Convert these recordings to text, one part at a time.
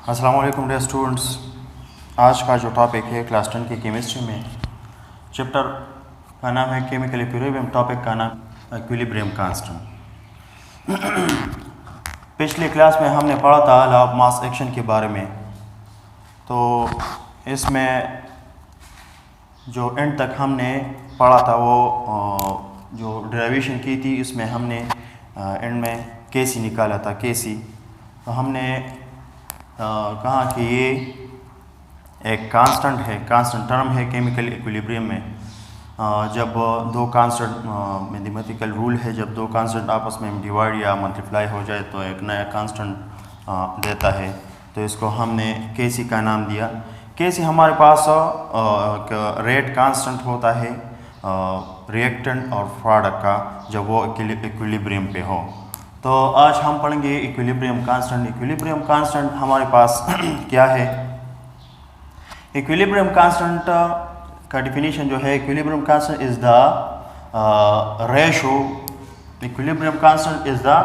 अस्सलाम वालेकुम dear students. आज का जो टॉपिक है क्लास 10 की केमिस्ट्री में, चैप्टर का नाम है केमिकल इक्विलिब्रियम, टॉपिक का नाम इक्विलिब्रियम कांस्टेंट। पिछली क्लास में हमने पढ़ा था लॉ ऑफ मास एक्शन के बारे में। तो इसमें जो एंड तक हमने पढ़ा था वो जो डेरिवेशन की थी, इसमें हमने एंड में केसी निकाला था। केसी तो हमने कहा कि ये एक कांस्टेंट है, कांस्टेंट टर्म है केमिकल इक्विलिब्रियम में। जब दो कांस्टेंट, मैथमेटिकल रूल है, जब दो कांस्टेंट आपस में डिवाइड या मल्टीप्लाई हो जाए तो एक नया कांस्टेंट देता है। तो इसको हमने केसी का नाम दिया। केसी हमारे पास रेट कांस्टेंट होता है रिएक्टेंट और प्रोडक्ट का, जब वो इक्विलिब्रियम पे हो। तो आज हम पढ़ेंगे इक्विलिब्रियम कांस्टेंट। इक्विलिब्रियम कांस्टेंट हमारे पास क्या है? इक्विलिब्रियम कांस्टेंट का डिफिनीशन जो है, equilibrium constant is the ratio, equilibrium constant is the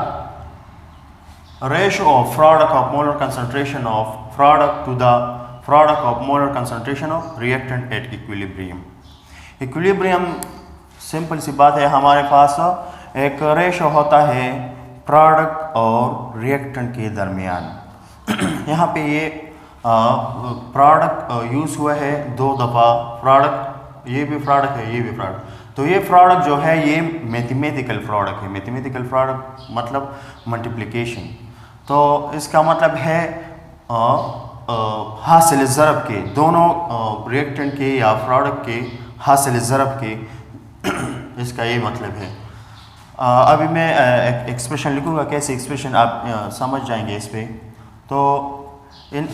ratio of product of molar concentration of product to the product of molar concentration of reactant at equilibrium. Equilibrium simple सी बात है, हमारे पास एक ratio होता है product और reactant के दरमियान। यहाँ पे ये प्रोडक्ट यूज़ हुआ है दो दफ़ा। प्रोडक्ट, ये भी प्रोडक्ट है, ये भी प्रोडक्ट। तो ये प्रोडक्ट जो है ये मैथमेटिकल प्रोडक्ट है। मैथमेटिकल प्रोडक्ट मतलब मल्टीप्लिकेशन। तो इसका मतलब है हासिल ज़रब के, दोनों रिएक्टेंट के या प्रोडक्ट के हासिल ज़रब के, इसका ये मतलब है। अभी मैं एक एक्सप्रेशन लिखूँगा, कैसे एक्सप्रेशन आप समझ जाएंगे इस पे। तो in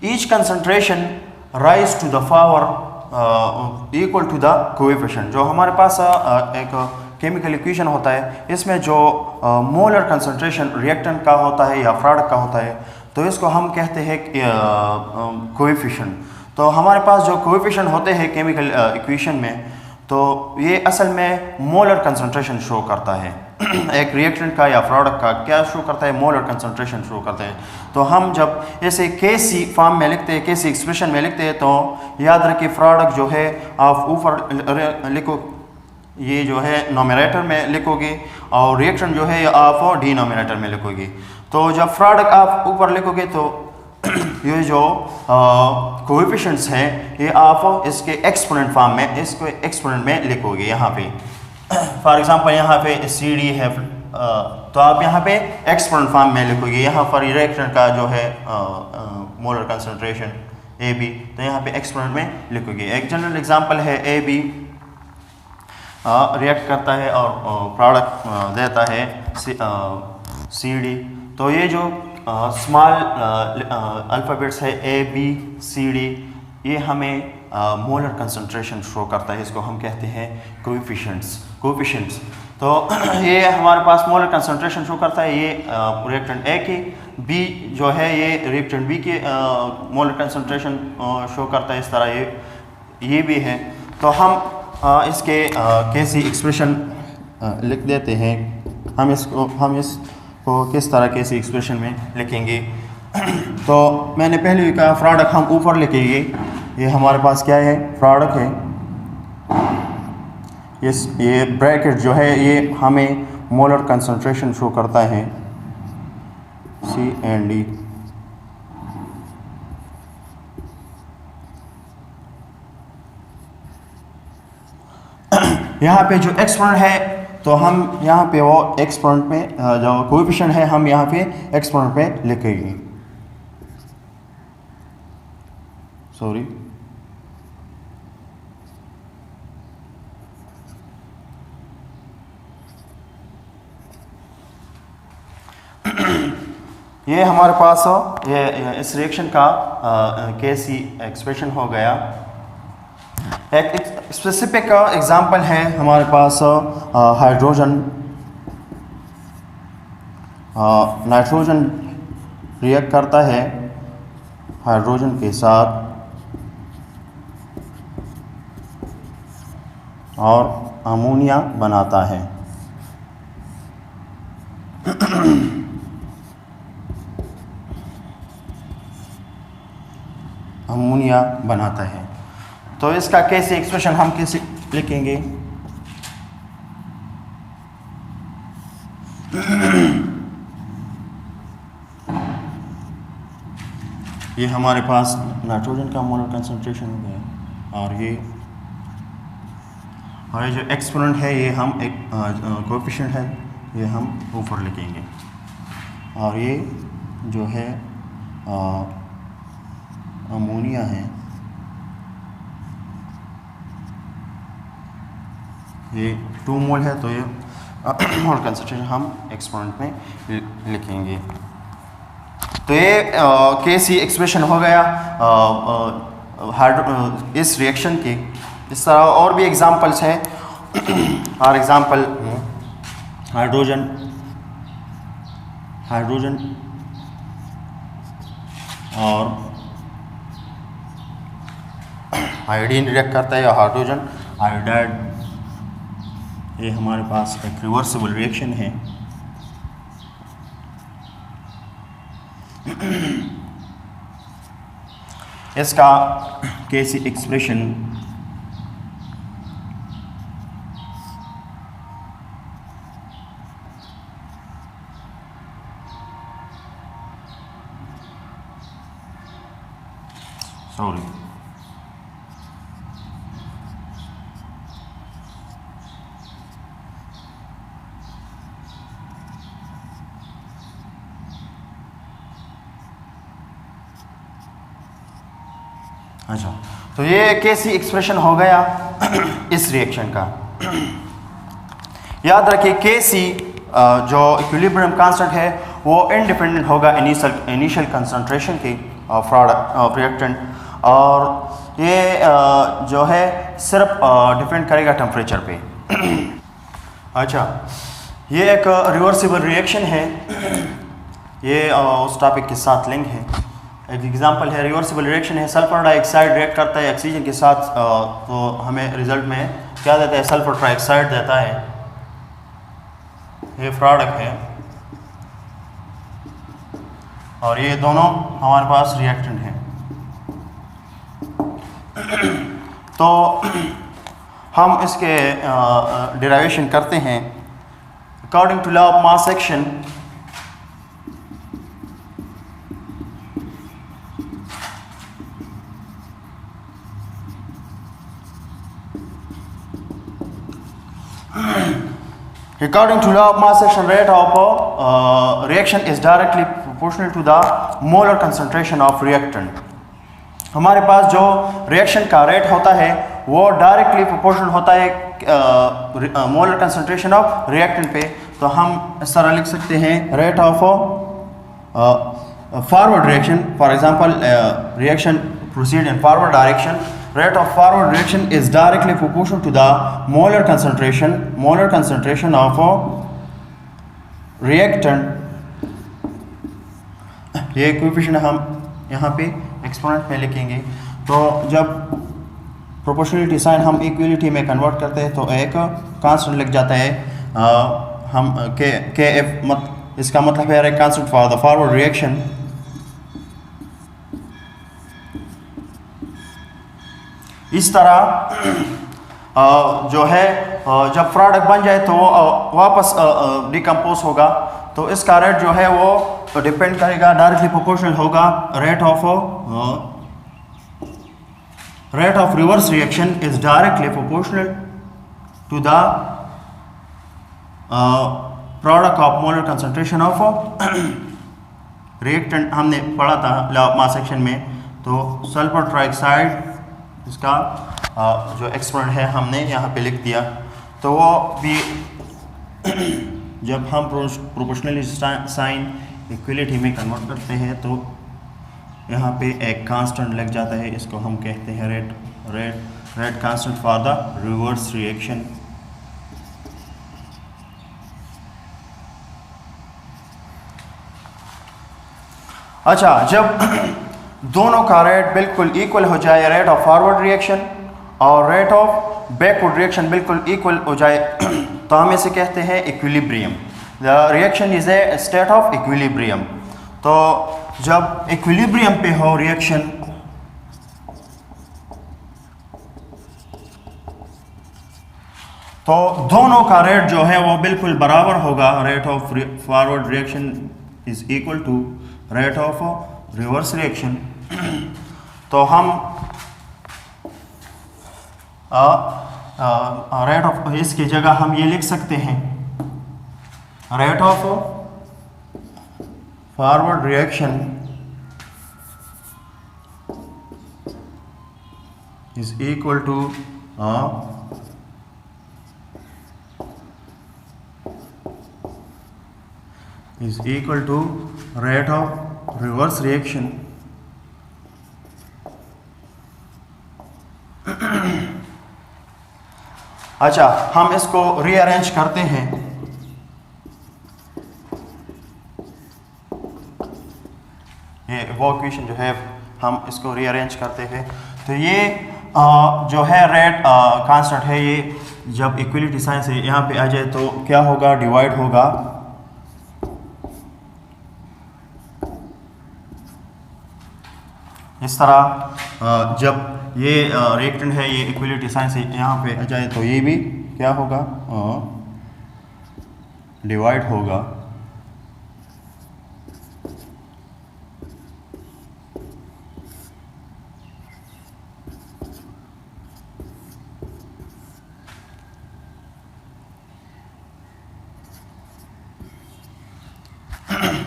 each concentration raise to the power equal to the coefficient. जो हमारे पास एक केमिकल इक्वेशन होता है, इसमें जो मोलर कंसंट्रेशन रिएक्टेंट का होता है या प्रोडक्ट का होता है, तो इसको हम कहते हैं कोएफिशिएंट। तो हमारे पास जो कोएफिशिएंट होते हैं केमिकल इक्वेशन में, तो ये असल में मोलर कंसंट्रेशन शो करता है। एक रिएक्टेंट का या प्रोडक्ट का क्या शो करता है? मोलर कंसंट्रेशन शो करता है। तो हम जब ऐसे केसी फॉर्म में लिखते हैं, केसी एक्सप्रेशन में लिखते हैं, तो याद रखिए प्रोडक्ट जो है आप ऊपर लिखो, ये जो है नोमिनेटर में लिखोगे, और रिएक्टेंट जो है आप डिनोमिनेटर में लिखोगे। तो जब प्रोडक्ट आप ऊपर लिखोगे तो ये जो कोएफिशिएंट्स हैं ये आप इसके एक्सपोनेंट फॉर्म में, इसको एक्सपोनेंट में लिखोगे। यहाँ पे फॉर एग्जांपल यहाँ पे सी डी है, तो आप यहाँ पे एक्सपोनेंट फॉर्म में लिखोगे। यहाँ पर रिएक्टेंट का जो है मोलर कंसंट्रेशन ए बी, तो यहाँ पे एक्सपोनेंट में लिखोगे। एक जनरल एग्जांपल है ए बी रिएक्ट करता है और प्रोडक्ट देता है सी डी। तो ये जो स्मॉल अल्फ़ाबेट्स है ए बी सी डी, ये हमें मोलर कंसंट्रेशन शो करता है। इसको हम कहते हैं कोएफिशिएंट्स। तो ये हमारे पास मोलर कंसंट्रेशन शो करता है। ये रिएक्टेंट ए की, बी जो है ये रिएक्टेंट बी के मोलर कंसंट्रेशन शो करता है। इस तरह ये भी है। तो हम इसके कैसी एक्सप्रेशन लिख देते हैं। हम इसको किस तरह कैसी एक्सप्रेशन में लिखेंगे? तो मैंने पहले भी कहा प्रोडक्ट हम ऊपर लिखेंगे। ये हमारे पास क्या है? प्रोडक्ट है। ये ब्रैकेट जो है ये हमें मोलर कंसंट्रेशन शो करता है, सी एंड डी। यहाँ पे जो एक्सपोनेंट है, तो हम यहाँ पे वो एक्सपोनेंट में जो कोएफिशिएंट है हम यहाँ पे एक्सपोनेंट में लिखेंगे। सॉरी, ये हमारे पास ये इस रिएक्शन का कैसी एक्सप्रेशन हो गया। एक स्पेसिफिक एग्जांपल है हमारे पास हाइड्रोजन, नाइट्रोजन रिएक्ट करता है हाइड्रोजन के साथ और अमोनिया बनाता है। अमोनिया बनाता है। तो इसका कैसे एक्सप्रेशन हम कैसे लिखेंगे? ये हमारे पास नाइट्रोजन का मोलर कंसंट्रेशन हो गया और ये जो एक्सपोनेंट है ये हम एक कोएफिशिएंट है ये हम ऊपर लिखेंगे और ये जो है अमोनिया है ये 2 मोल है तो ये मोलर कंसंट्रेशन हम एक्सपोनेंट में लिखेंगे। तो ये केसी एक्सप्रेशन हो गया इस रिएक्शन के। इस तरह और भी एग्जांपल्स हैं। फॉर एग्जांपल हाइड्रोजन और आयोडीन रिएक्ट करता है या हाइड्रोजन आयोडाइड। ये हमारे पास एक रिवर्सिबल रिएक्शन है। इसका केसी एक्सप्रेशन अच्छा, तो ये कैसी एक्सप्रेशन हो गया इस रिएक्शन का। याद रखिए केसी जो इक्विलिब्रियम कांस्टेंट है वो इंडिपेंडेंट होगा इनिशियल कंसंट्रेशन के प्रोडक्ट रिएक्टेंट, और ये जो है सिर्फ डिपेंड करेगा टेम्परेचर पे। अच्छा, ये एक रिवर्सिबल रिएक्शन है, ये उस टॉपिक के साथ लिंक है। एक एग्जांपल है रिवर्सिबल रिएक्शन है, सल्फर डाइऑक्साइड रिएक्ट करता है ऑक्सीजन के साथ, तो हमें रिजल्ट में क्या देता है? सल्फर ट्राइऑक्साइड देता है। ये प्रोडक्ट है और ये दोनों हमारे पास रिएक्टेंट हैं। तो हम इसके डेरिवेशन करते हैं according to law of mass action. According to law of mass action, rate of reaction is directly proportional to the molar concentration of reactant. हमारे पास जो रिएक्शन का रेट होता है वो डायरेक्टली प्रोपोर्शनल होता है मोलर कंसंट्रेशन ऑफ रिएक्टेंट पे। तो हम इस तरह लिख सकते हैं rate of forward reaction, for example reaction proceed in forward direction, rate of forward reaction is directly proportional to the molar concentration of a reactant। ये कोएफिशिएंट हम यहाँ पे एक्सपोनेंट में लिखेंगे। तो जब प्रोपोर्शनलिटी साइन हम इक्वलिटी में कन्वर्ट करते हैं तो एक कांस्टेंट लिख जाता है हम के एफ, इसका मतलब है एक constant for the forward reaction. इस तरह जो है जब प्रोडक्ट बन जाए तो वो वापस डिकम्पोज होगा, तो इसका रेट जो है वो डिपेंड करेगा, डायरेक्टली प्रोपोर्शनल होगा rate of reverse reaction is directly proportional to the product of molar concentration of reactant. हमने पढ़ा था लॉ ऑफ मास एक्शन में। तो सल्फर ट्राइऑक्साइड इसका जो एक्सपोनेंट है हमने यहाँ पे लिख दिया। तो वो भी जब हम प्रोपोर्शनली साइन इक्वलिटी में कन्वर्ट करते हैं तो यहाँ पे एक कांस्टेंट लग जाता है, इसको हम कहते हैं rate constant for the reverse reaction. अच्छा, जब दोनों का रेट बिल्कुल इक्वल हो जाए, रेट ऑफ फॉरवर्ड रिएक्शन और रेट ऑफ बैकवर्ड रिएक्शन बिल्कुल इक्वल हो जाए, तो हम इसे कहते हैं equilibrium. The reaction is a state of equilibrium. तो जब इक्विलिब्रियम पे हो रिएक्शन तो दोनों का रेट जो है वो बिल्कुल बराबर होगा। Rate of forward reaction is equal to rate of reverse reaction. तो हम रेट ऑफ, इसकी जगह हम ये लिख सकते हैं rate of forward reaction is equal to rate of reverse reaction अच्छा, हम इसको रीअरेंज करते हैं। ये वो इक्वेशन जो है हम इसको रीअरेंज करते हैं, तो ये जो है रेट कांस्टेंट है, ये जब इक्वलिटी साइन से यहाँ पे आ जाए तो क्या होगा, डिवाइड होगा इस तरह। जब ये रिएक्टेंट है, ये इक्वलिटी साइन से यहाँ पे आ जाए तो ये भी क्या होगा, डिवाइड होगा।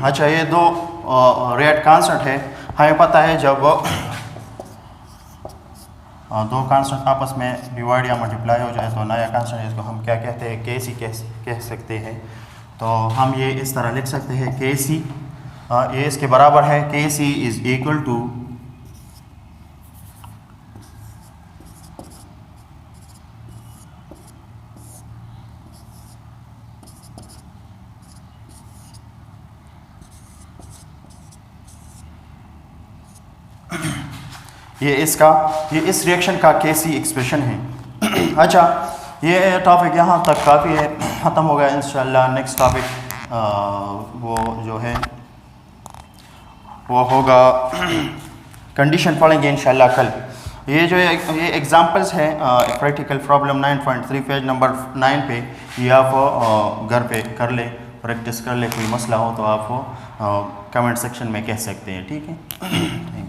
अच्छा, ये दो रेट कांस्टेंट है। हमें पता है जब दो कांस्टेंट आपस में डिवाइड या मल्टीप्लाई हो जाए तो नया कांस्टेंट, इसको हम क्या कहते हैं, के सी कह सकते हैं। तो हम ये इस तरह लिख सकते हैं के सी, ये इसके बराबर है, के सी इज इक्वल टू ये इस रिएक्शन का केसी एक्सप्रेशन है। अच्छा, ये टॉपिक यहाँ तक काफ़ी है, ख़त्म हो गया। इंशाल्लाह नेक्स्ट टॉपिक वो जो है वो होगा कंडीशन पढ़ेंगे इंशाल्लाह कल। ये जो ये एग्जांपल्स हैं प्रैक्टिकल प्रॉब्लम 9.3 पेज नंबर 9 पे, ये आप घर पे कर ले, प्रैक्टिस कर ले। कोई मसला हो तो आप कमेंट सेक्शन में कह सकते हैं, ठीक है। Thank you.